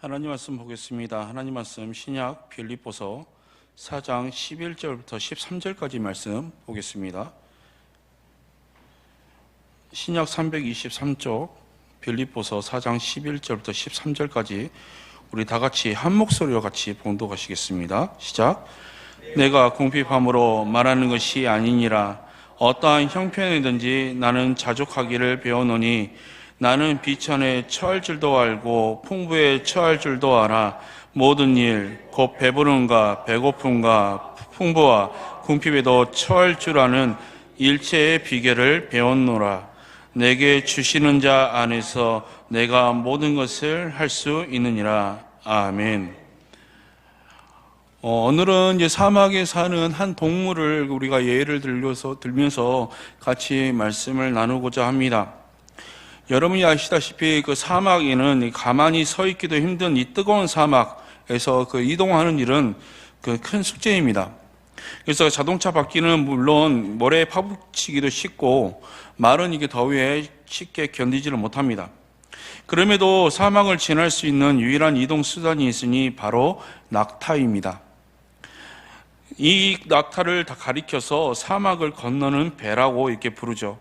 하나님 말씀 보겠습니다. 하나님 말씀 신약 빌립보서 4장 11절부터 13절까지 말씀 보겠습니다. 신약 323쪽 빌립보서 4장 11절부터 13절까지 우리 다 같이 한 목소리로 같이 봉독하시겠습니다. 시작. 내가 궁핍함으로 말하는 것이 아니니라. 어떠한 형편이든지 나는 자족하기를 배우노니 나는 비천에 처할 줄도 알고 풍부에 처할 줄도 알아. 모든 일, 곧 배부름과 배고픔과 풍부와 궁핍에도 처할 줄 아는 일체의 비결을 배웠노라. 내게 주시는 자 안에서 내가 모든 것을 할 수 있느니라. 아멘. 오늘은 이제 사막에 사는 한 동물을 우리가 예를 들면서 같이 말씀을 나누고자 합니다. 여러분이 아시다시피 그 사막에는 가만히 서 있기도 힘든 이 뜨거운 사막에서 이동하는 일은 큰 숙제입니다. 그래서 자동차 바퀴는 물론 모래에 파묻히기도 쉽고 말은 이게 더위에 쉽게 견디지를 못합니다. 그럼에도 사막을 지날 수 있는 유일한 이동 수단이 있으니 바로 낙타입니다. 이 낙타를 다 가리켜서 사막을 건너는 배라고 이렇게 부르죠.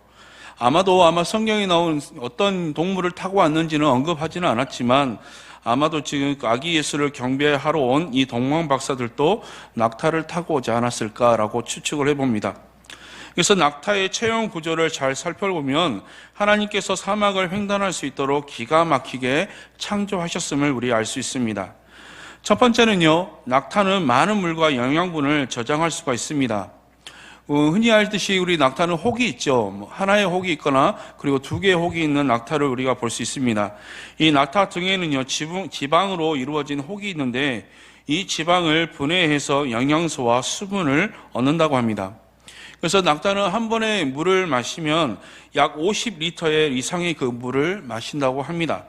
아마 성경에 나온 어떤 동물을 타고 왔는지는 언급하지는 않았지만 아마도 지금 아기 예수를 경배하러 온 이 동방 박사들도 낙타를 타고 오지 않았을까라고 추측을 해봅니다. 그래서 낙타의 체형 구조를 잘 살펴보면 하나님께서 사막을 횡단할 수 있도록 기가 막히게 창조하셨음을 우리 알 수 있습니다. 첫 번째는요, 낙타는 많은 물과 영양분을 저장할 수가 있습니다. 흔히 알듯이 우리 낙타는 혹이 있죠. 하나의 혹이 있거나 그리고 두 개의 혹이 있는 낙타를 우리가 볼 수 있습니다. 이 낙타 등에는요, 지방으로 이루어진 혹이 있는데 이 지방을 분해해서 영양소와 수분을 얻는다고 합니다. 그래서 낙타는 한 번에 물을 마시면 약 50리터 이상의 그 물을 마신다고 합니다.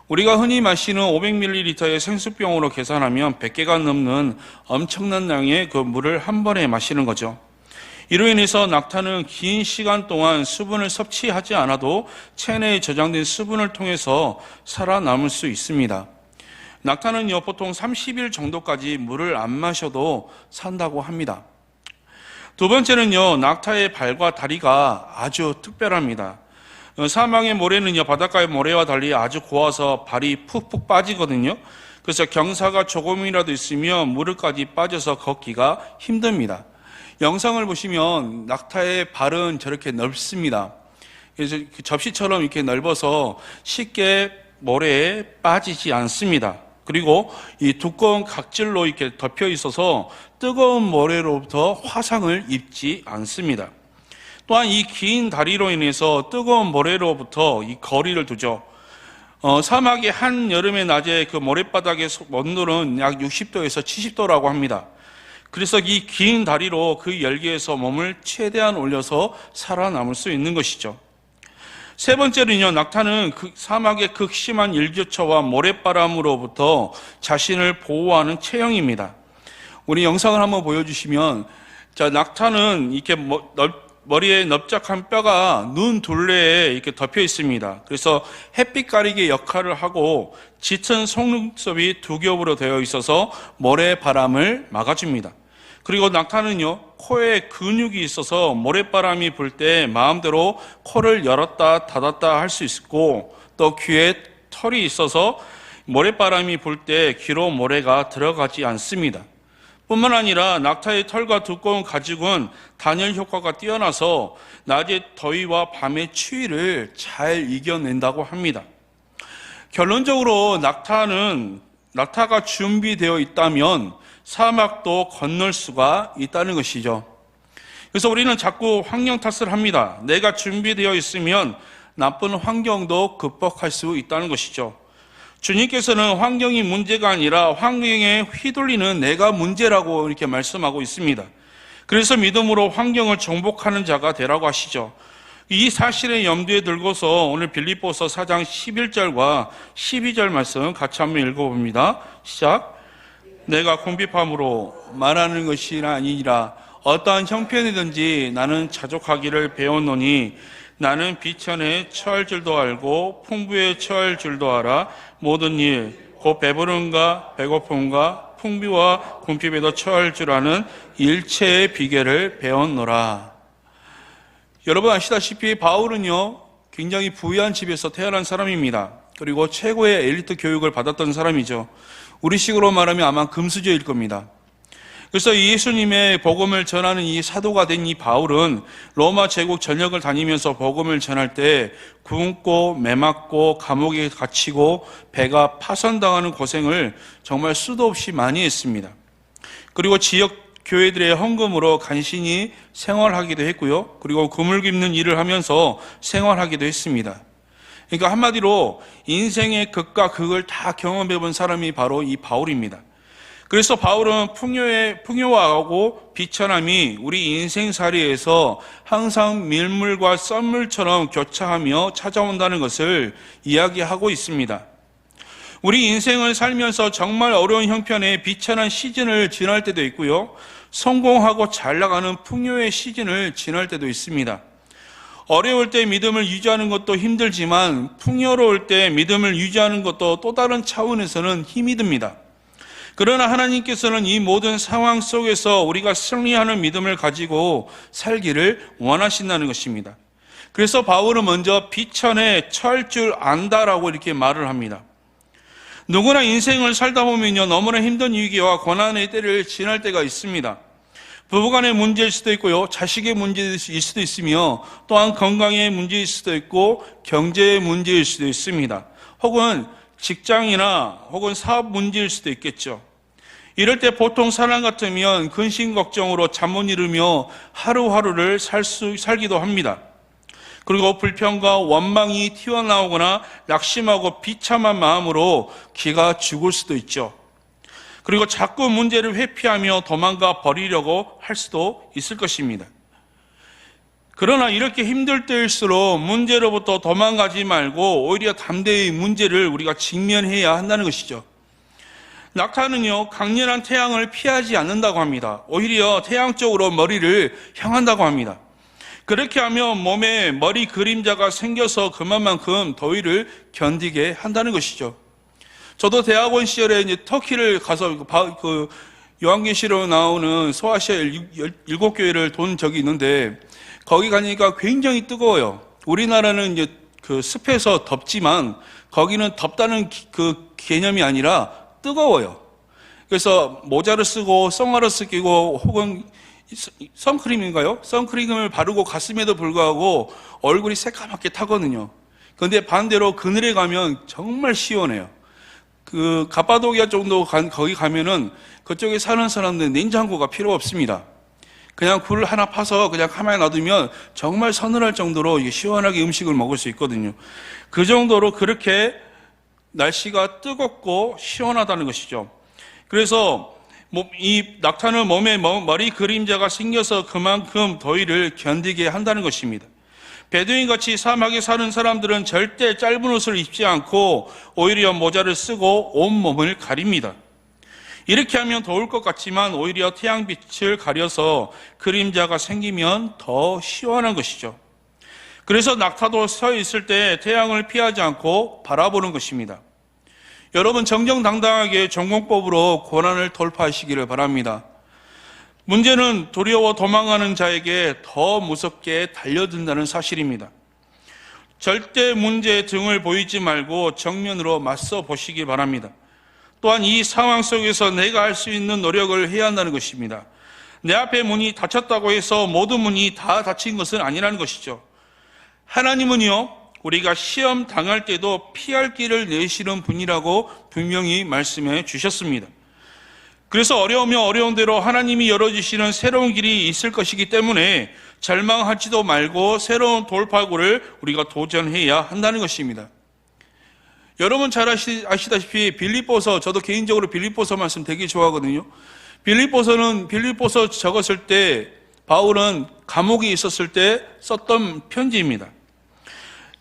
우리가 흔히 마시는 500ml의 생수병으로 계산하면 100개가 넘는 엄청난 양의 그 물을 한 번에 마시는 거죠. 이로 인해서 낙타는 긴 시간 동안 수분을 섭취하지 않아도 체내에 저장된 수분을 통해서 살아남을 수 있습니다. 낙타는요, 보통 30일 정도까지 물을 안 마셔도 산다고 합니다. 두 번째는요, 낙타의 발과 다리가 아주 특별합니다. 사막의 모래는요, 바닷가의 모래와 달리 아주 고와서 발이 푹푹 빠지거든요. 그래서 경사가 조금이라도 있으면 무릎까지 빠져서 걷기가 힘듭니다. 영상을 보시면 낙타의 발은 저렇게 넓습니다. 그래서 접시처럼 이렇게 넓어서 쉽게 모래에 빠지지 않습니다. 그리고 이 두꺼운 각질로 이렇게 덮여 있어서 뜨거운 모래로부터 화상을 입지 않습니다. 또한 이 긴 다리로 인해서 뜨거운 모래로부터 이 거리를 두죠. 사막의 한 여름의 낮에 그 모래바닥의 온도는 약 60도에서 70도라고 합니다. 그래서 이 긴 다리로 그 열기에서 몸을 최대한 올려서 살아남을 수 있는 것이죠. 세 번째는요, 낙타는 사막의 극심한 일교차와 모래바람으로부터 자신을 보호하는 체형입니다. 우리 영상을 한번 보여주시면, 자, 낙타는 이렇게 머리에 넓적한 뼈가 눈 둘레에 이렇게 덮여 있습니다. 그래서 햇빛 가리개 역할을 하고 짙은 속눈썹이 두 겹으로 되어 있어서 모래바람을 막아줍니다. 그리고 낙타는요, 코에 근육이 있어서 모래바람이 불 때 마음대로 코를 열었다 닫았다 할 수 있고, 또 귀에 털이 있어서 모래바람이 불 때 귀로 모래가 들어가지 않습니다. 뿐만 아니라 낙타의 털과 두꺼운 가죽은 단열 효과가 뛰어나서 낮의 더위와 밤의 추위를 잘 이겨낸다고 합니다. 결론적으로 낙타가 준비되어 있다면 사막도 건널 수가 있다는 것이죠. 그래서 우리는 자꾸 환경 탓을 합니다. 내가 준비되어 있으면 나쁜 환경도 극복할 수 있다는 것이죠. 주님께서는 환경이 문제가 아니라 환경에 휘둘리는 내가 문제라고 이렇게 말씀하고 있습니다. 그래서 믿음으로 환경을 정복하는 자가 되라고 하시죠. 이 사실을 염두에 들고서 오늘 빌립보서 4장 11절과 12절 말씀 같이 한번 읽어봅니다. 시작. 내가 궁핍함으로 말하는 것이 아니라 어떠한 형편이든지 나는 자족하기를 배웠노니 나는 비천에 처할 줄도 알고 풍부에 처할 줄도 알아. 모든 일 곧 배부름과 배고픔과 풍비와 궁핍에도 처할 줄 아는 일체의 비결을 배웠노라. 여러분 아시다시피 바울은요, 굉장히 부유한 집에서 태어난 사람입니다. 그리고 최고의 엘리트 교육을 받았던 사람이죠. 우리식으로 말하면 아마 금수저일 겁니다. 그래서 예수님의 복음을 전하는 이 사도가 된 이 바울은 로마 제국 전역을 다니면서 복음을 전할 때 굶고 매맞고 감옥에 갇히고 배가 파손당하는 고생을 정말 수도 없이 많이 했습니다. 그리고 지역 교회들의 헌금으로 간신히 생활하기도 했고요. 그리고 그물 깁는 일을 하면서 생활하기도 했습니다. 그러니까 한마디로 인생의 극과 극을 다 경험해 본 사람이 바로 이 바울입니다. 그래서 바울은 풍요하고 비천함이 우리 인생살이에서 항상 밀물과 썰물처럼 교차하며 찾아온다는 것을 이야기하고 있습니다. 우리 인생을 살면서 정말 어려운 형편의 비천한 시즌을 지날 때도 있고요. 성공하고 잘 나가는 풍요의 시즌을 지날 때도 있습니다. 어려울 때 믿음을 유지하는 것도 힘들지만 풍요로울 때 믿음을 유지하는 것도 또 다른 차원에서는 힘이 듭니다. 그러나 하나님께서는 이 모든 상황 속에서 우리가 승리하는 믿음을 가지고 살기를 원하신다는 것입니다. 그래서 바울은 먼저 비천에 처할 줄 안다라고 이렇게 말을 합니다. 누구나 인생을 살다 보면요, 너무나 힘든 위기와 고난의 때를 지날 때가 있습니다. 부부간의 문제일 수도 있고요, 자식의 문제일 수도 있으며, 또한 건강의 문제일 수도 있고 경제의 문제일 수도 있습니다. 혹은 직장이나 혹은 사업 문제일 수도 있겠죠. 이럴 때 보통 사람 같으면 근심 걱정으로 잠 못 이루며 하루하루를 살기도 합니다. 그리고 불평과 원망이 튀어나오거나 낙심하고 비참한 마음으로 기가 죽을 수도 있죠. 그리고 자꾸 문제를 회피하며 도망가 버리려고 할 수도 있을 것입니다. 그러나 이렇게 힘들 때일수록 문제로부터 도망가지 말고 오히려 담대히 문제를 우리가 직면해야 한다는 것이죠. 낙타는요, 강렬한 태양을 피하지 않는다고 합니다. 오히려 태양 쪽으로 머리를 향한다고 합니다. 그렇게 하면 몸에 머리 그림자가 생겨서 그만큼 더위를 견디게 한다는 것이죠. 저도 대학원 시절에 이제 터키를 가서 요한계시로 나오는 소아시아 7교회를 돈 적이 있는데, 거기 가니까 굉장히 뜨거워요. 우리나라는 이제 그 습해서 덥지만 거기는 덥다는 그 개념이 아니라 뜨거워요. 그래서 모자를 쓰고 선글라스 끼고 혹은 선크림인가요? 선크림을 바르고 갔음에도 불구하고 얼굴이 새까맣게 타거든요. 그런데 반대로 그늘에 가면 정말 시원해요. 그 가파도키아 정도 거기 가면은 그쪽에 사는 사람들은 냉장고가 필요 없습니다. 그냥 굴 하나 파서 그냥 가만히 놔두면 정말 서늘할 정도로 시원하게 음식을 먹을 수 있거든요. 그 정도로 그렇게 날씨가 뜨겁고 시원하다는 것이죠. 그래서 이 낙타는 몸에 머리 그림자가 생겨서 그만큼 더위를 견디게 한다는 것입니다. 베두인같이 사막에 사는 사람들은 절대 짧은 옷을 입지 않고 오히려 모자를 쓰고 온몸을 가립니다. 이렇게 하면 더울 것 같지만 오히려 태양빛을 가려서 그림자가 생기면 더 시원한 것이죠. 그래서 낙타도 서 있을 때 태양을 피하지 않고 바라보는 것입니다. 여러분, 정정당당하게 전공법으로 고난을 돌파하시기를 바랍니다. 문제는 두려워 도망가는 자에게 더 무섭게 달려든다는 사실입니다. 절대 문제에 등을 보이지 말고 정면으로 맞서 보시기 바랍니다. 또한 이 상황 속에서 내가 할 수 있는 노력을 해야 한다는 것입니다. 내 앞에 문이 닫혔다고 해서 모든 문이 다 닫힌 것은 아니라는 것이죠. 하나님은요, 우리가 시험 당할 때도 피할 길을 내시는 분이라고 분명히 말씀해 주셨습니다. 그래서 어려우면 어려운 대로 하나님이 열어주시는 새로운 길이 있을 것이기 때문에 절망하지도 말고 새로운 돌파구를 우리가 도전해야 한다는 것입니다. 여러분 잘 아시다시피 빌립보서, 저도 개인적으로 빌립보서 말씀 되게 좋아하거든요. 빌립보서 적었을 때 바울은 감옥에 있었을 때 썼던 편지입니다.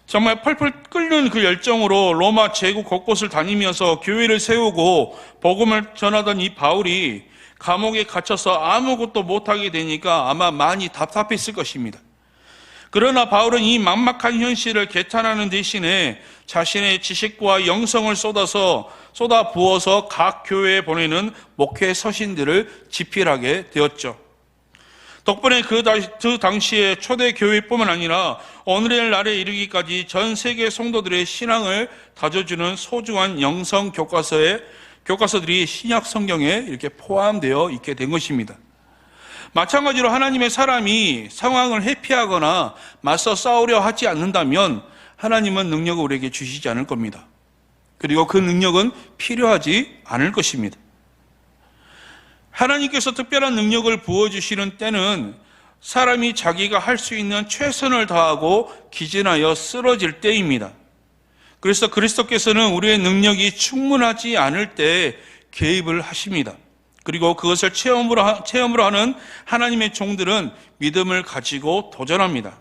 정말 펄펄 끓는 그 열정으로 로마 제국 곳곳을 다니면서 교회를 세우고 복음을 전하던 이 바울이 감옥에 갇혀서 아무것도 못하게 되니까 아마 많이 답답했을 것입니다. 그러나 바울은 이 막막한 현실을 개탄하는 대신에 자신의 지식과 영성을 쏟아 부어서 각 교회에 보내는 목회 서신들을 집필하게 되었죠. 덕분에 그 당시에 초대 교회뿐만 아니라 오늘날에 이르기까지 전 세계 성도들의 신앙을 다져주는 소중한 영성 교과서들이 신약 성경에 이렇게 포함되어 있게 된 것입니다. 마찬가지로 하나님의 사람이 상황을 회피하거나 맞서 싸우려 하지 않는다면 하나님은 능력을 우리에게 주시지 않을 겁니다. 그리고 그 능력은 필요하지 않을 것입니다. 하나님께서 특별한 능력을 부어주시는 때는 사람이 자기가 할 수 있는 최선을 다하고 기진하여 쓰러질 때입니다. 그래서 그리스도께서는 우리의 능력이 충분하지 않을 때 개입을 하십니다. 그리고 그것을 체험으로 하는 하나님의 종들은 믿음을 가지고 도전합니다.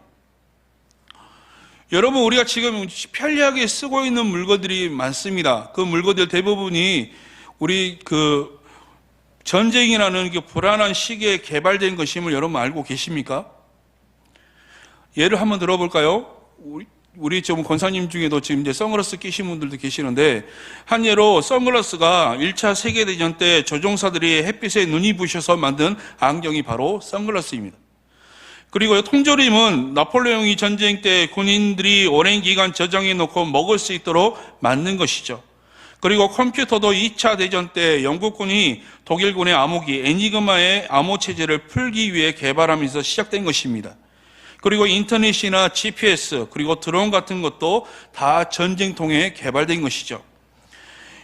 여러분, 우리가 지금 편리하게 쓰고 있는 물건들이 많습니다. 그 물건들 대부분이 우리 전쟁이라는 불안한 시기에 개발된 것임을 여러분 알고 계십니까? 예를 한번 들어볼까요? 우리 지금 권사님 중에도 지금 이제 선글라스 끼신 분들도 계시는데, 한 예로 선글라스가 1차 세계대전 때 조종사들이 햇빛에 눈이 부셔서 만든 안경이 바로 선글라스입니다. 그리고 통조림은 나폴레옹이 전쟁 때 군인들이 오랜 기간 저장해 놓고 먹을 수 있도록 만든 것이죠. 그리고 컴퓨터도 2차 대전 때 영국군이 독일군의 암호기 애니그마의 암호 체제를 풀기 위해 개발하면서 시작된 것입니다. 그리고 인터넷이나 GPS, 그리고 드론 같은 것도 다 전쟁통에 개발된 것이죠.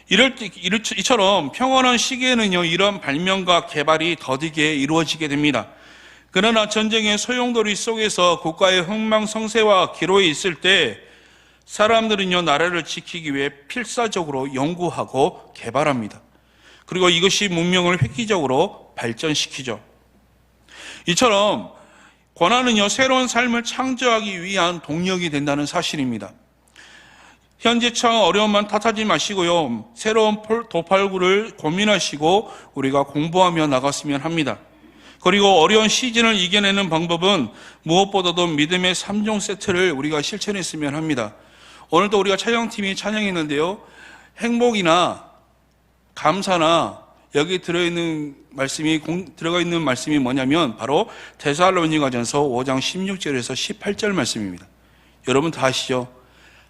이처럼 평온한 시기에는요, 이런 발명과 개발이 더디게 이루어지게 됩니다. 그러나 전쟁의 소용돌이 속에서 국가의 흥망성쇠와 기로에 있을 때 사람들은요, 나라를 지키기 위해 필사적으로 연구하고 개발합니다. 그리고 이것이 문명을 획기적으로 발전시키죠. 이처럼 고난은요, 새로운 삶을 창조하기 위한 동력이 된다는 사실입니다. 현재처럼 어려움만 탓하지 마시고요, 새로운 도팔구를 고민하시고 우리가 공부하며 나갔으면 합니다. 그리고 어려운 시즌을 이겨내는 방법은 무엇보다도 믿음의 3종 세트를 우리가 실천했으면 합니다. 오늘도 우리가 찬양팀이 찬양했는데요, 행복이나 감사나 여기 들어가 있는 말씀이 뭐냐면 바로 데살로니가전서 5장 16절에서 18절 말씀입니다. 여러분 다 아시죠?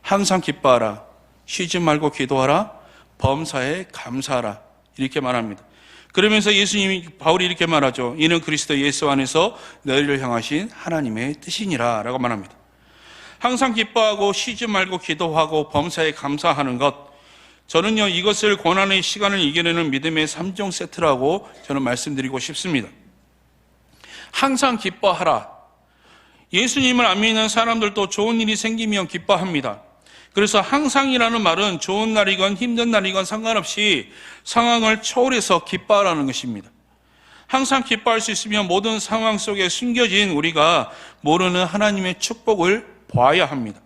항상 기뻐하라, 쉬지 말고 기도하라, 범사에 감사하라, 이렇게 말합니다. 그러면서 바울이 이렇게 말하죠. 이는 그리스도 예수 안에서 너희를 향하신 하나님의 뜻이니라 라고 말합니다. 항상 기뻐하고 쉬지 말고 기도하고 범사에 감사하는 것, 저는요, 이것을 고난의 시간을 이겨내는 믿음의 3종 세트라고 저는 말씀드리고 싶습니다. 항상 기뻐하라. 예수님을 안 믿는 사람들도 좋은 일이 생기면 기뻐합니다. 그래서 항상이라는 말은 좋은 날이건 힘든 날이건 상관없이 상황을 초월해서 기뻐하라는 것입니다. 항상 기뻐할 수 있으면 모든 상황 속에 숨겨진 우리가 모르는 하나님의 축복을 보아야 합니다.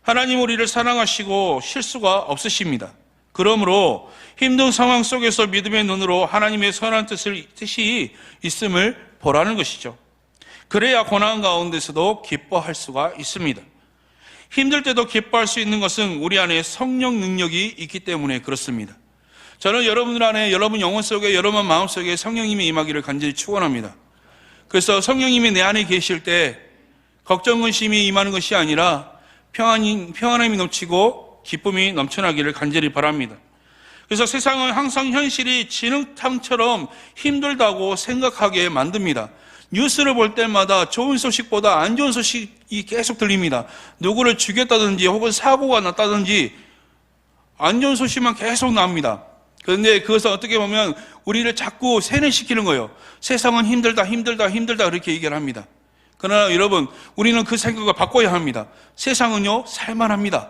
하나님 우리를 사랑하시고 실수가 없으십니다. 그러므로 힘든 상황 속에서 믿음의 눈으로 하나님의 선한 뜻이 있음을 보라는 것이죠. 그래야 고난 가운데서도 기뻐할 수가 있습니다. 힘들 때도 기뻐할 수 있는 것은 우리 안에 성령 능력이 있기 때문에 그렇습니다. 저는 여러분들 안에, 여러분 영혼 속에, 여러분 마음 속에 성령님이 임하기를 간절히 축원합니다. 그래서 성령님이 내 안에 계실 때 걱정, 근심이 임하는 것이 아니라 평안함이 넘치고 기쁨이 넘쳐나기를 간절히 바랍니다. 그래서 세상은 항상 현실이 진흙탕처럼 힘들다고 생각하게 만듭니다. 뉴스를 볼 때마다 좋은 소식보다 안 좋은 소식이 계속 들립니다. 누구를 죽였다든지 혹은 사고가 났다든지 안 좋은 소식만 계속 나옵니다. 그런데 그것은 어떻게 보면 우리를 자꾸 세뇌시키는 거예요. 세상은 힘들다 그렇게 얘기를 합니다. 그러나 여러분, 우리는 그 생각을 바꿔야 합니다. 세상은요, 살만합니다.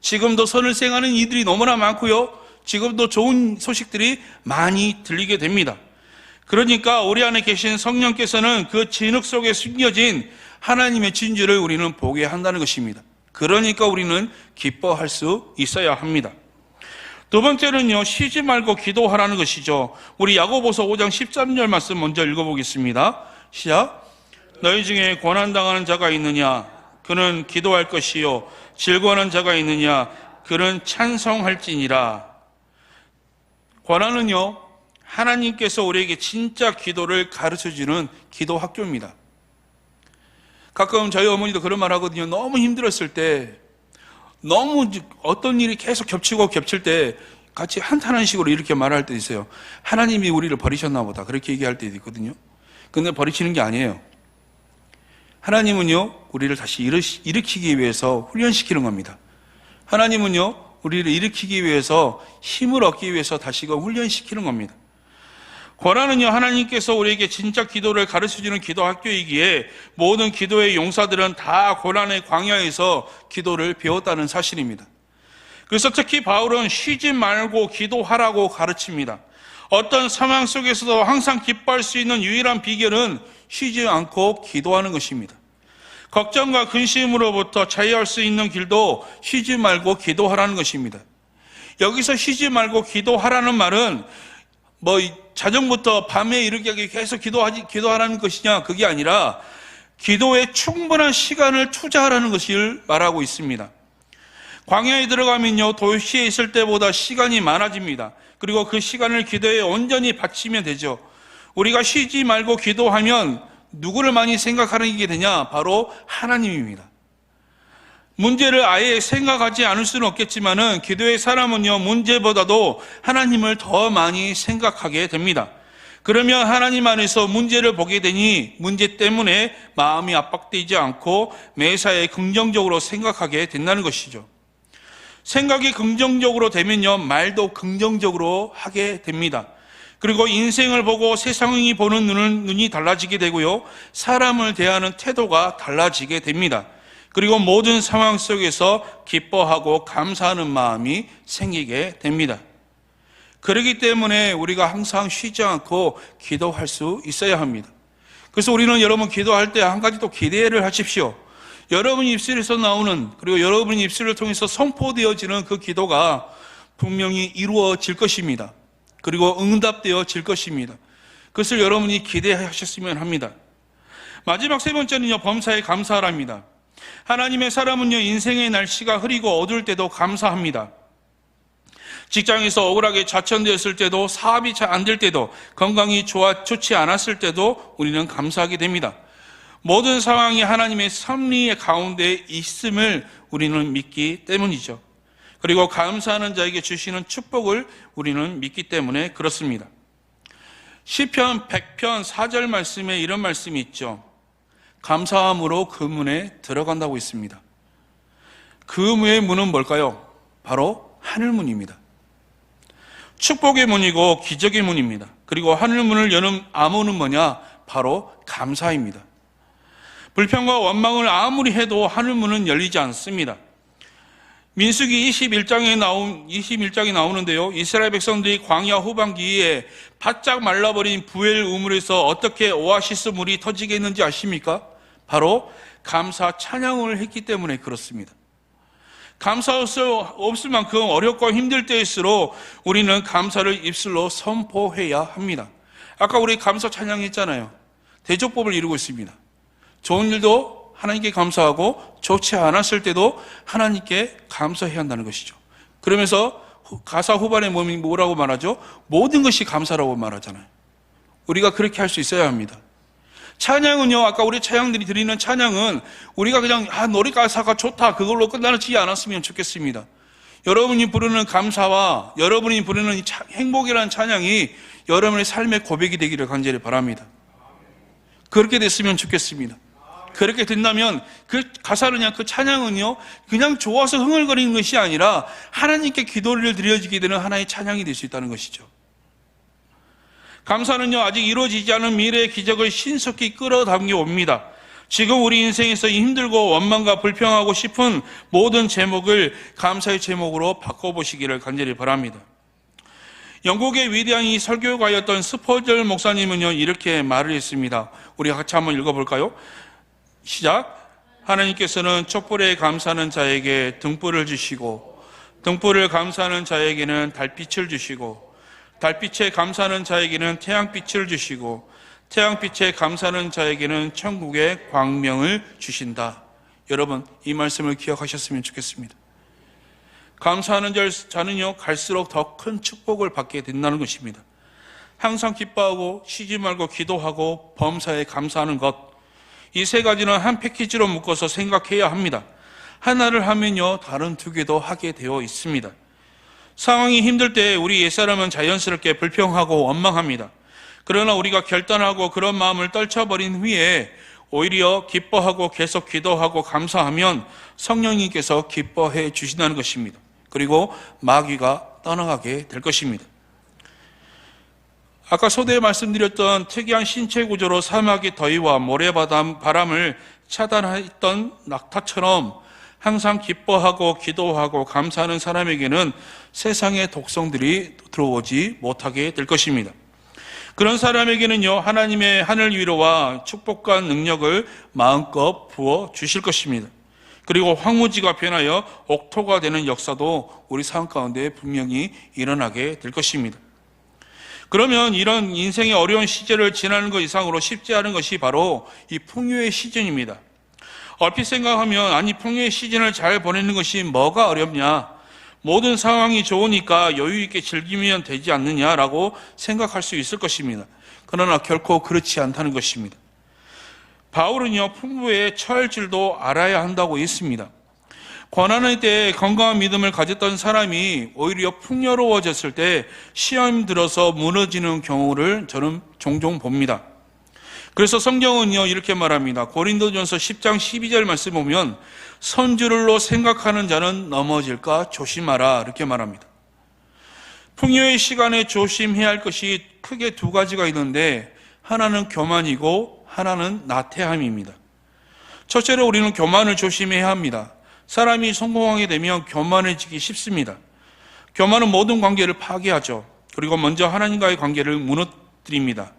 지금도 선을 행하는 이들이 너무나 많고요, 지금도 좋은 소식들이 많이 들리게 됩니다. 그러니까 우리 안에 계신 성령께서는 그 진흙 속에 숨겨진 하나님의 진주를 우리는 보게 한다는 것입니다. 그러니까 우리는 기뻐할 수 있어야 합니다. 두 번째는요, 쉬지 말고 기도하라는 것이죠. 우리 야고보서 5장 13절 말씀 먼저 읽어보겠습니다. 시작. 너희 중에 고난당하는 자가 있느냐? 그는 기도할 것이요 즐거워하는 자가 있느냐? 그는 찬송할지니라. 권한은요, 하나님께서 우리에게 진짜 기도를 가르쳐주는 기도 학교입니다. 가끔 저희 어머니도 그런 말 하거든요. 너무 힘들었을 때, 너무 어떤 일이 계속 겹치고 겹칠 때 같이 한탄한 식으로 이렇게 말할 때 있어요. 하나님이 우리를 버리셨나 보다. 그렇게 얘기할 때도 있거든요. 근데 버리시는 게 아니에요. 하나님은요, 우리를 다시 일으키기 위해서 훈련시키는 겁니다. 하나님은요, 우리를 일으키기 위해서 힘을 얻기 위해서 다시금 훈련시키는 겁니다. 권한은요, 하나님께서 우리에게 진짜 기도를 가르쳐주는 기도 학교이기에 모든 기도의 용사들은 다 고난의 광야에서 기도를 배웠다는 사실입니다. 그래서 특히 바울은 쉬지 말고 기도하라고 가르칩니다. 어떤 상황 속에서도 항상 기뻐할 수 있는 유일한 비결은 쉬지 않고 기도하는 것입니다. 걱정과 근심으로부터 자유할 수 있는 길도 쉬지 말고 기도하라는 것입니다. 여기서 쉬지 말고 기도하라는 말은 자정부터 밤에 이르게 계속 기도하라는 것이냐, 그게 아니라 기도에 충분한 시간을 투자하라는 것을 말하고 있습니다. 광야에 들어가면요, 도시에 있을 때보다 시간이 많아집니다. 그리고 그 시간을 기도에 온전히 바치면 되죠. 우리가 쉬지 말고 기도하면 누구를 많이 생각하는 게 되냐? 바로 하나님입니다. 문제를 아예 생각하지 않을 수는 없겠지만은 기도의 사람은요, 문제보다도 하나님을 더 많이 생각하게 됩니다. 그러면 하나님 안에서 문제를 보게 되니 문제 때문에 마음이 압박되지 않고 매사에 긍정적으로 생각하게 된다는 것이죠. 생각이 긍정적으로 되면요, 말도 긍정적으로 하게 됩니다. 그리고 인생을 보고 세상이 보는 눈이 달라지게 되고요, 사람을 대하는 태도가 달라지게 됩니다. 그리고 모든 상황 속에서 기뻐하고 감사하는 마음이 생기게 됩니다. 그렇기 때문에 우리가 항상 쉬지 않고 기도할 수 있어야 합니다. 그래서 우리는 여러분 기도할 때 한 가지 또 기대를 하십시오. 여러분 입술에서 나오는, 그리고 여러분 입술을 통해서 선포되어지는 그 기도가 분명히 이루어질 것입니다. 그리고 응답되어질 것입니다. 그것을 여러분이 기대하셨으면 합니다. 마지막 세 번째는요, 범사에 감사하랍니다. 하나님의 사람은요, 인생의 날씨가 흐리고 어두울 때도 감사합니다. 직장에서 억울하게 좌천되었을 때도, 사업이 잘 안 될 때도, 건강이 좋지 않았을 때도 우리는 감사하게 됩니다. 모든 상황이 하나님의 섭리의 가운데 있음을 우리는 믿기 때문이죠. 그리고 감사하는 자에게 주시는 축복을 우리는 믿기 때문에 그렇습니다. 시편 100편 4절 말씀에 이런 말씀이 있죠. 감사함으로 그 문에 들어간다고 있습니다. 그 문의 문은 뭘까요? 바로 하늘문입니다. 축복의 문이고 기적의 문입니다. 그리고 하늘문을 여는 암호는 뭐냐? 바로 감사입니다. 불평과 원망을 아무리 해도 하늘문은 열리지 않습니다. 민수기 21장이 나오는데요, 이스라엘 백성들이 광야 후반기에 바짝 말라버린 부엘 우물에서 어떻게 오아시스 물이 터지게 했는지 아십니까? 바로 감사 찬양을 했기 때문에 그렇습니다. 감사 없을 만큼 어렵고 힘들 때일수록 우리는 감사를 입술로 선포해야 합니다. 아까 우리 감사 찬양했잖아요. 대조법을 이루고 있습니다. 좋은 일도 하나님께 감사하고 좋지 않았을 때도 하나님께 감사해야 한다는 것이죠. 그러면서 가사 후반에 뭐라고 말하죠? 모든 것이 감사라고 말하잖아요. 우리가 그렇게 할 수 있어야 합니다. 찬양은요, 아까 우리 찬양들이 드리는 찬양은 우리가 그냥 노래 가사가 좋다 그걸로 끝나지 않았으면 좋겠습니다. 여러분이 부르는 감사와 여러분이 부르는 행복이라는 찬양이 여러분의 삶의 고백이 되기를 간절히 바랍니다. 그렇게 됐으면 좋겠습니다. 그렇게 된다면 그 가사는요, 그 찬양은요, 그냥 좋아서 흥얼거리는 것이 아니라 하나님께 기도를 드려지게 되는 하나의 찬양이 될 수 있다는 것이죠. 감사는요, 아직 이루어지지 않은 미래의 기적을 신속히 끌어당겨 옵니다. 지금 우리 인생에서 힘들고 원망과 불평하고 싶은 모든 제목을 감사의 제목으로 바꿔보시기를 간절히 바랍니다. 영국의 위대한 이 설교가였던 스포절 목사님은요, 이렇게 말을 했습니다. 우리 같이 한번 읽어볼까요? 시작. 하나님께서는 촛불에 감사하는 자에게 등불을 주시고, 등불을 감사하는 자에게는 달빛을 주시고, 달빛에 감사하는 자에게는 태양빛을 주시고, 태양빛에 감사하는 자에게는 천국의 광명을 주신다. 여러분, 이 말씀을 기억하셨으면 좋겠습니다. 감사하는 자는요, 갈수록 더 큰 축복을 받게 된다는 것입니다. 항상 기뻐하고 쉬지 말고 기도하고 범사에 감사하는 것, 이 세 가지는 한 패키지로 묶어서 생각해야 합니다. 하나를 하면요, 다른 두 개도 하게 되어 있습니다. 상황이 힘들 때 우리 옛사람은 자연스럽게 불평하고 원망합니다. 그러나 우리가 결단하고 그런 마음을 떨쳐버린 후에 오히려 기뻐하고 계속 기도하고 감사하면 성령님께서 기뻐해 주신다는 것입니다. 그리고 마귀가 떠나가게 될 것입니다. 아까 서두에 말씀드렸던 특이한 신체 구조로 사막의 더위와 모래바람을 차단했던 낙타처럼 항상 기뻐하고 기도하고 감사하는 사람에게는 세상의 독성들이 들어오지 못하게 될 것입니다. 그런 사람에게는요, 하나님의 하늘 위로와 축복과 능력을 마음껏 부어 주실 것입니다. 그리고 황무지가 변하여 옥토가 되는 역사도 우리 삶 가운데 분명히 일어나게 될 것입니다. 그러면 이런 인생의 어려운 시절을 지나는 것 이상으로 쉽지 않은 것이 바로 이 풍요의 시즌입니다. 얼핏 생각하면, 아니 풍요의 시즌을 잘 보내는 것이 뭐가 어렵냐, 모든 상황이 좋으니까 여유 있게 즐기면 되지 않느냐라고 생각할 수 있을 것입니다. 그러나 결코 그렇지 않다는 것입니다. 바울은요, 풍부의 처할줄도 알아야 한다고 했습니다. 고난의 때에 건강한 믿음을 가졌던 사람이 오히려 풍요로워졌을 때 시험 들어서 무너지는 경우를 저는 종종 봅니다. 그래서 성경은요, 이렇게 말합니다. 고린도전서 10장 12절 말씀 보면 선주를로 생각하는 자는 넘어질까 조심하라, 이렇게 말합니다. 풍요의 시간에 조심해야 할 것이 크게 두 가지가 있는데, 하나는 교만이고 하나는 나태함입니다. 첫째로 우리는 교만을 조심해야 합니다. 사람이 성공하게 되면 교만해지기 쉽습니다. 교만은 모든 관계를 파괴하죠. 그리고 먼저 하나님과의 관계를 무너뜨립니다.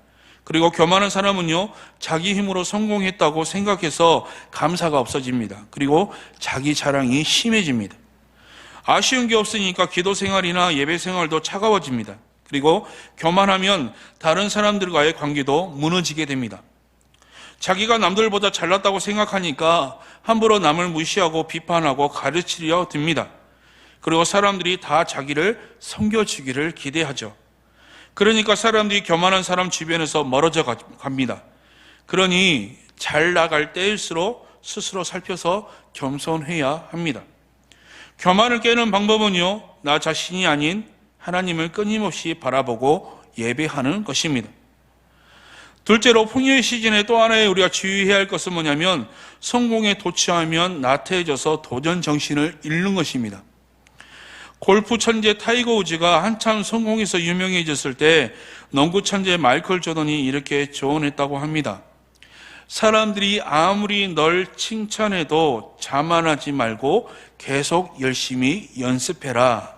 그리고 교만한 사람은요, 자기 힘으로 성공했다고 생각해서 감사가 없어집니다. 그리고 자기 자랑이 심해집니다. 아쉬운 게 없으니까 기도 생활이나 예배 생활도 차가워집니다. 그리고 교만하면 다른 사람들과의 관계도 무너지게 됩니다. 자기가 남들보다 잘났다고 생각하니까 함부로 남을 무시하고 비판하고 가르치려 듭니다. 그리고 사람들이 다 자기를 섬겨주기를 기대하죠. 그러니까 사람들이 교만한 사람 주변에서 멀어져 갑니다. 그러니 잘 나갈 때일수록 스스로 살펴서 겸손해야 합니다. 교만을 깨는 방법은요, 나 자신이 아닌 하나님을 끊임없이 바라보고 예배하는 것입니다. 둘째로 풍요의 시즌에 또 하나의 우리가 주의해야 할 것은 뭐냐면, 성공에 도취하면 나태해져서 도전 정신을 잃는 것입니다. 골프 천재 타이거 우즈가 한참 성공해서 유명해졌을 때 농구 천재 마이클 조던이 이렇게 조언했다고 합니다. 사람들이 아무리 널 칭찬해도 자만하지 말고 계속 열심히 연습해라.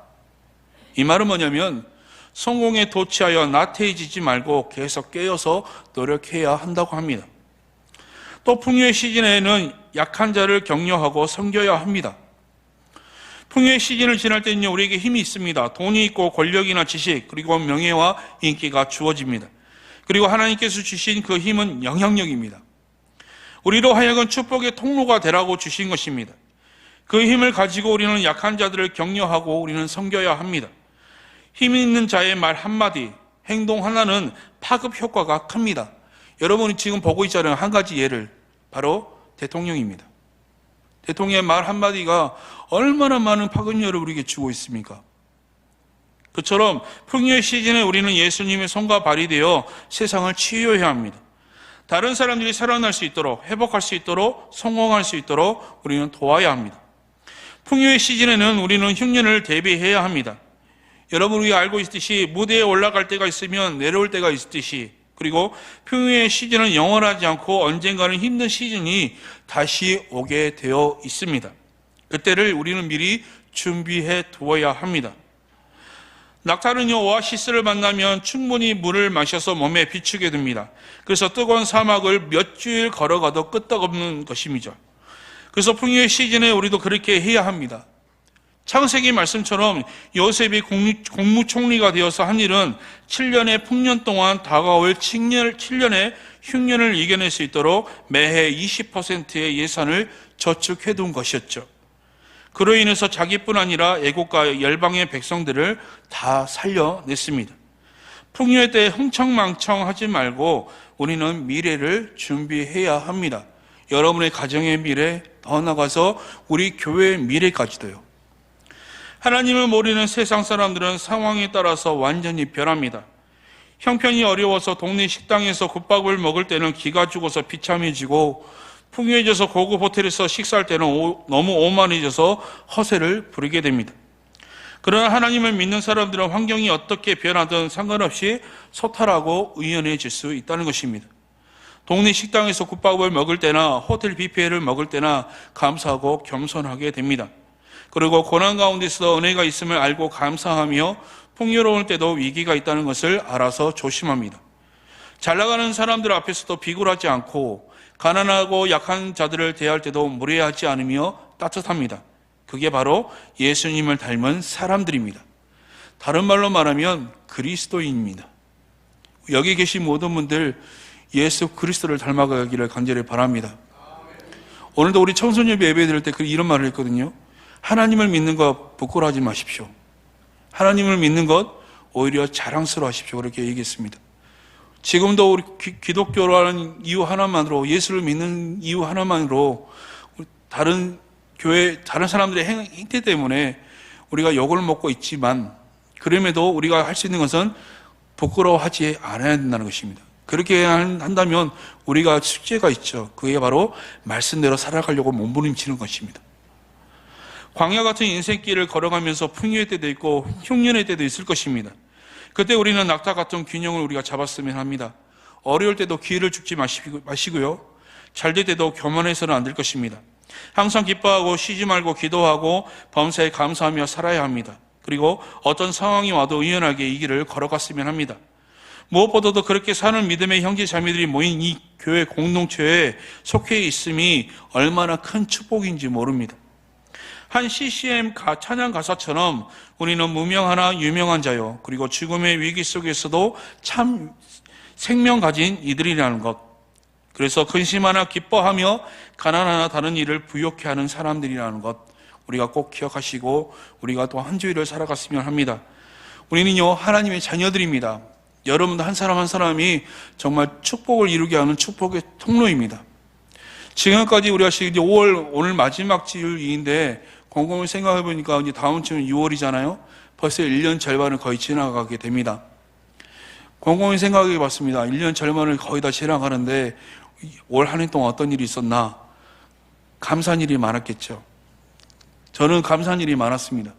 이 말은 뭐냐면, 성공에 도취하여 나태해지지 말고 계속 깨어서 노력해야 한다고 합니다. 또 풍요의 시즌에는 약한 자를 격려하고 섬겨야 합니다. 풍요의 시즌을 지날 때는요, 우리에게 힘이 있습니다. 돈이 있고 권력이나 지식, 그리고 명예와 인기가 주어집니다. 그리고 하나님께서 주신 그 힘은 영향력입니다. 우리로 하여금 축복의 통로가 되라고 주신 것입니다. 그 힘을 가지고 우리는 약한 자들을 격려하고 우리는 섬겨야 합니다. 힘 있는 자의 말 한마디, 행동 하나는 파급 효과가 큽니다. 여러분이 지금 보고 있잖아요. 한 가지 예를, 바로 대통령입니다. 대통령의 말 한마디가 얼마나 많은 파급력을 우리에게 주고 있습니까? 그처럼 풍요의 시즌에 우리는 예수님의 손과 발이 되어 세상을 치유해야 합니다. 다른 사람들이 살아날 수 있도록, 회복할 수 있도록, 성공할 수 있도록 우리는 도와야 합니다. 풍요의 시즌에는 우리는 흉년을 대비해야 합니다. 여러분이 알고 있듯이 무대에 올라갈 때가 있으면 내려올 때가 있듯이, 그리고 풍요의 시즌은 영원하지 않고 언젠가는 힘든 시즌이 다시 오게 되어 있습니다. 그때를 우리는 미리 준비해 두어야 합니다. 낙타는요, 오아시스를 만나면 충분히 물을 마셔서 몸에 비추게 됩니다. 그래서 뜨거운 사막을 몇 주일 걸어가도 끄떡없는 것임이죠. 그래서 풍요의 시즌에 우리도 그렇게 해야 합니다. 창세기 말씀처럼 요셉이 국무총리가 되어서 한 일은 7년의 풍년 동안 다가올 7년의 흉년을 이겨낼 수 있도록 매해 20%의 예산을 저축해둔 것이었죠. 그로 인해서 자기뿐 아니라 애국과 열방의 백성들을 다 살려냈습니다. 풍요의 때에 흥청망청하지 말고 우리는 미래를 준비해야 합니다. 여러분의 가정의 미래, 더 나아가서 우리 교회의 미래까지도요. 하나님을 모르는 세상 사람들은 상황에 따라서 완전히 변합니다. 형편이 어려워서 동네 식당에서 국밥을 먹을 때는 기가 죽어서 비참해지고, 풍요해져서 고급 호텔에서 식사할 때는 너무 오만해져서 허세를 부리게 됩니다. 그러나 하나님을 믿는 사람들은 환경이 어떻게 변하든 상관없이 소탈하고 의연해질 수 있다는 것입니다. 동네 식당에서 국밥을 먹을 때나 호텔 뷔페를 먹을 때나 감사하고 겸손하게 됩니다. 그리고 고난 가운데서 은혜가 있음을 알고 감사하며 풍요로울 때도 위기가 있다는 것을 알아서 조심합니다. 잘 나가는 사람들 앞에서도 비굴하지 않고 가난하고 약한 자들을 대할 때도 무례하지 않으며 따뜻합니다. 그게 바로 예수님을 닮은 사람들입니다. 다른 말로 말하면 그리스도인입니다. 여기 계신 모든 분들 예수 그리스도를 닮아가기를 간절히 바랍니다. 오늘도 우리 청소년 예배 드릴 때 이런 말을 했거든요. 하나님을 믿는 것 부끄러워하지 마십시오. 하나님을 믿는 것 오히려 자랑스러워 하십시오. 그렇게 얘기했습니다. 지금도 우리 기독교라는 이유 하나만으로, 예수를 믿는 이유 하나만으로 다른 교회, 다른 사람들의 행태 때문에 우리가 욕을 먹고 있지만, 그럼에도 우리가 할 수 있는 것은 부끄러워하지 않아야 된다는 것입니다. 그렇게 한다면 우리가 숙제가 있죠. 그게 바로 말씀대로 살아가려고 몸부림치는 것입니다. 광야 같은 인생길을 걸어가면서 풍요의 때도 있고 흉년의 때도 있을 것입니다. 그때 우리는 낙타 같은 균형을 우리가 잡았으면 합니다. 어려울 때도 기회를 죽지 마시고요. 잘 될 때도 교만해서는 안 될 것입니다. 항상 기뻐하고 쉬지 말고 기도하고 범사에 감사하며 살아야 합니다. 그리고 어떤 상황이 와도 의연하게 이 길을 걸어갔으면 합니다. 무엇보다도 그렇게 사는 믿음의 형제 자매들이 모인 이 교회 공동체에 속해 있음이 얼마나 큰 축복인지 모릅니다. 한 CCM 찬양 가사처럼 우리는 무명하나 유명한 자요, 그리고 죽음의 위기 속에서도 참 생명 가진 이들이라는 것, 그래서 근심하나 기뻐하며 가난하나 다른 일을 부욕해 하는 사람들이라는 것, 우리가 꼭 기억하시고 우리가 또 한 주일을 살아갔으면 합니다. 우리는요 하나님의 자녀들입니다. 여러분 한 사람 한 사람이 정말 축복을 이루게 하는 축복의 통로입니다. 지금까지 우리가 이제 5월 오늘 마지막 주일인데 곰곰이 생각해 보니까 이제 다음 주는 6월이잖아요. 벌써 1년 절반을 거의 지나가게 됩니다. 곰곰이 생각해 봤습니다. 1년 절반을 거의 다 지나가는데 올 한 해 동안 어떤 일이 있었나? 감사한 일이 많았겠죠. 저는 감사한 일이 많았습니다.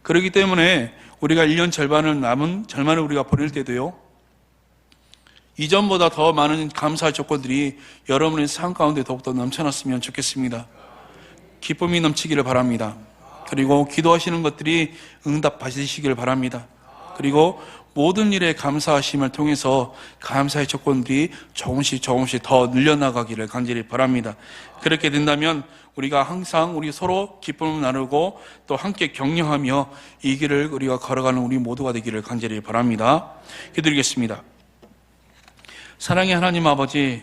그렇기 때문에 우리가 1년 절반을 우리가 보낼 때도요, 이전보다 더 많은 감사의 조건들이 여러분의 삶 가운데 더욱더 넘쳐났으면 좋겠습니다. 기쁨이 넘치기를 바랍니다. 그리고 기도하시는 것들이 응답 받으시기를 바랍니다. 그리고 모든 일에 감사하심을 통해서 감사의 조건들이 조금씩 더 늘려나가기를 간절히 바랍니다. 그렇게 된다면 우리가 항상 우리 서로 기쁨을 나누고 또 함께 격려하며 이 길을 우리가 걸어가는 우리 모두가 되기를 간절히 바랍니다. 기도드리겠습니다. 사랑의 하나님 아버지,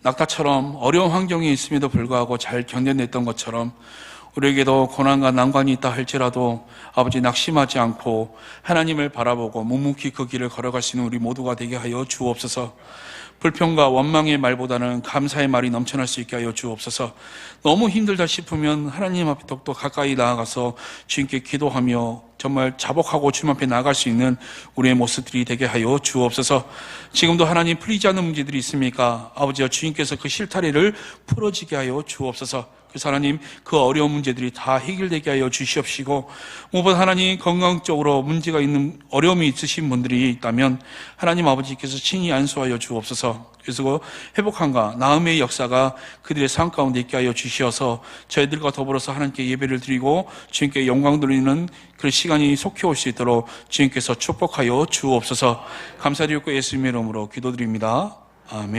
낙타처럼 어려운 환경에 있음에도 불구하고 잘 견뎌냈던 것처럼 우리에게도 고난과 난관이 있다 할지라도 아버지 낙심하지 않고 하나님을 바라보고 묵묵히 그 길을 걸어갈 수 있는 우리 모두가 되게 하여 주옵소서. 불평과 원망의 말보다는 감사의 말이 넘쳐날 수 있게 하여 주옵소서. 너무 힘들다 싶으면 하나님 앞에 더욱더 가까이 나아가서 주님께 기도하며 정말 자복하고 주님 앞에 나아갈 수 있는 우리의 모습들이 되게 하여 주옵소서. 지금도 하나님 풀리지 않는 문제들이 있습니까? 아버지와 주님께서 그 실타래를 풀어지게 하여 주옵소서. 그래서 하나님 그 어려운 문제들이 다 해결되게 하여 주시옵시고, 무엇보다 하나님 건강적으로 문제가 있는 어려움이 있으신 분들이 있다면 하나님 아버지께서 친히 안수하여 주옵소서. 그래서 그 회복함과 나음의 역사가 그들의 삶 가운데 있게 하여 주시어서 저희들과 더불어서 하나님께 예배를 드리고 주님께 영광 돌리는 그 시간이 속히 올 수 있도록 주님께서 축복하여 주옵소서. 감사드리고 예수님의 이름으로 기도드립니다. 아멘.